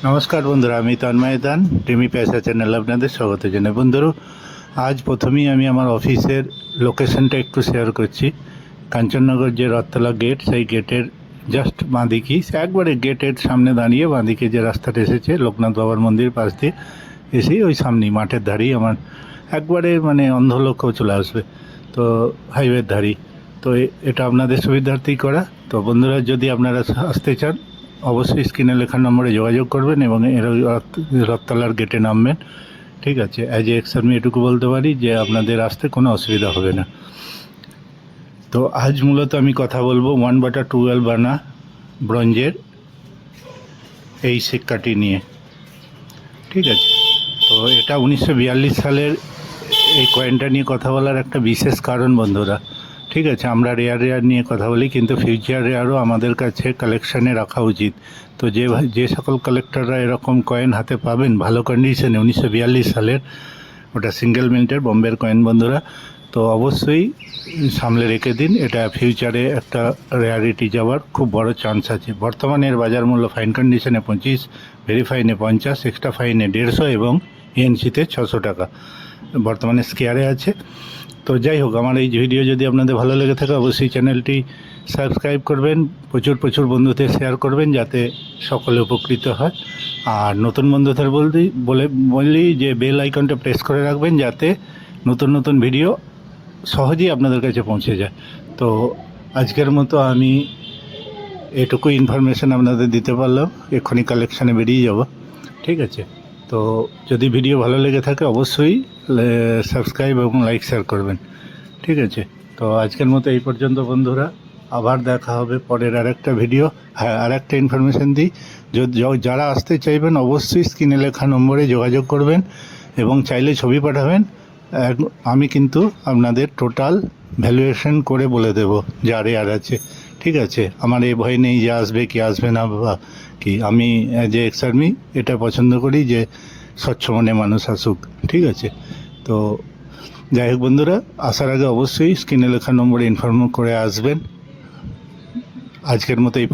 নমস্কার বন্ধুরা, আমি তন্ময় দান, টিমি পেশা চ্যানেল আপনাদের স্বাগত জানাই। বন্ধুরা, আজ প্রথমেই আমি আমার অফিসের লোকেশনটা একটু শেয়ার করছি। কাঞ্চননগর যে রথতলা গেট, সেই গেটের জাস্ট বাঁদিকেই, একবারে গেটের সামনে দাঁড়িয়ে বাঁদিকে যে রাস্তাটা এসেছে লোকনাথ বাবার মন্দির পাশ দিয়ে এসেই ওই সামনেই মাঠের ধারেই আমার একবারে অন্ধলোকও চলে আসবে। তো হাইওয়ের ধারেই তো এটা আপনাদের সুবিধার্থেই করা। তো বন্ধুরা, যদি আপনারা আসতে চান অবশ্যই স্ক্রিনে লেখা নম্বরে যোগাযোগ করবেন এবং এর রথতলার গেটে নামবেন। ঠিক আছে, অ্যাজ এ এক্স আমি এটুকু বলতে পারি যে আপনাদের আসতে কোনো অসুবিধা হবে না। তো আজ মূলত আমি কথা বলবো 1/12 আনা ব্রোঞ্জের এই সিক্কাটি নিয়ে। ঠিক আছে, তো এটা 1942 সালের এই কয়েনটা নিয়ে কথা বলার একটা বিশেষ কারণ বন্ধুরা। ঠিক আছে, আমরা রেয়ার নিয়ে কথা বলি, কিন্তু ফিউচার রেয়ারও আমাদের কাছে কালেকশানে রাখা উচিত। তো যে সকল কালেক্টররা এরকম কয়েন হাতে পাবেন ভালো কন্ডিশনে 1942 সালের, ওটা সিঙ্গেল মিন্টের বোম্বের কয়েন বন্ধুরা, তো অবশ্যই সামলে রেখে দিন। এটা ফিউচারে একটা রেয়ারিটি যাওয়ার খুব বড় চান্স আছে। বর্তমানে এর বাজার মূল্য ফাইন কন্ডিশনে 25, ভেরিফাইনে 50, এক্সট্রা ফাইনে 150 এবং এনসিতে 600 টাকা বর্তমানে স্কেয়ারে আছে। তো যাই হোক, আমার এই ভিডিও যদি আপনাদের ভালো লেগে থাকে অবশ্যই চ্যানেলটি সাবস্ক্রাইব করবেন, প্রচুর বন্ধুদের শেয়ার করবেন যাতে সকলে উপকৃত হয়। আর নতুন বন্ধুদের বলি যে বেল আইকনটা প্রেস করে রাখবেন যাতে নতুন ভিডিও সহজেই আপনাদের কাছে পৌঁছে যায়। তো আজকের মতো আমি এটুকু ইনফরমেশান আপনাদের দিতে পারলাম। এক্ষুনি কালেকশানে বেরিয়ে যাব। ঠিক আছে, তো যদি ভিডিও ভালো লেগে থাকে অবশ্যই সাবস্ক্রাইব এবং লাইক শেয়ার করবেন। ঠিক আছে, তো আজকের মতো এই পর্যন্ত বন্ধুরা, আবার দেখা হবে পরের আরেকটা ভিডিও। হ্যাঁ, আরেকটা ইনফরমেশান দিই, যারা আসতে চাইবেন অবশ্যই স্ক্রিনে লেখা নম্বরে যোগাযোগ করবেন এবং চাইলে ছবি পাঠাবেন। আমি কিন্তু আপনাদের টোটাল ভ্যালুয়েশন করে বলে দেব যা রেয়ার আছে। ঠিক আছে, আমার এই ভয় নেই যে আসবে কি আসবে না বা কি। আমি যে এক্স আর্মি এটা পছন্দ করি যে স্বচ্ছ মনে মানুষ আসুক। ঠিক আছে, তো যাই হোক বন্ধুরা, আসার আগে অবশ্যই স্ক্রিনে লেখা নম্বরে ইনফর্ম করে আসবেন। আজকের মতো এই